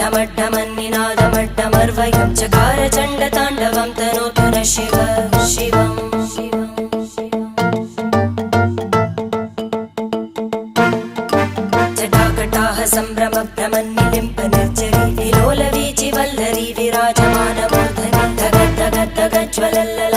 ढमड्ढमन्निनादमड्ढमर्वयं चकार चण्डताण्डवं तनोतु न शिव शिवम् जटाकटाः सम्भ्रमभ्रमन्निलिम्प निर्जरी विलोलवीचि वल्लरी विराजमानमूर्धनि धगद्धगद्धगज्ज्वलल्लला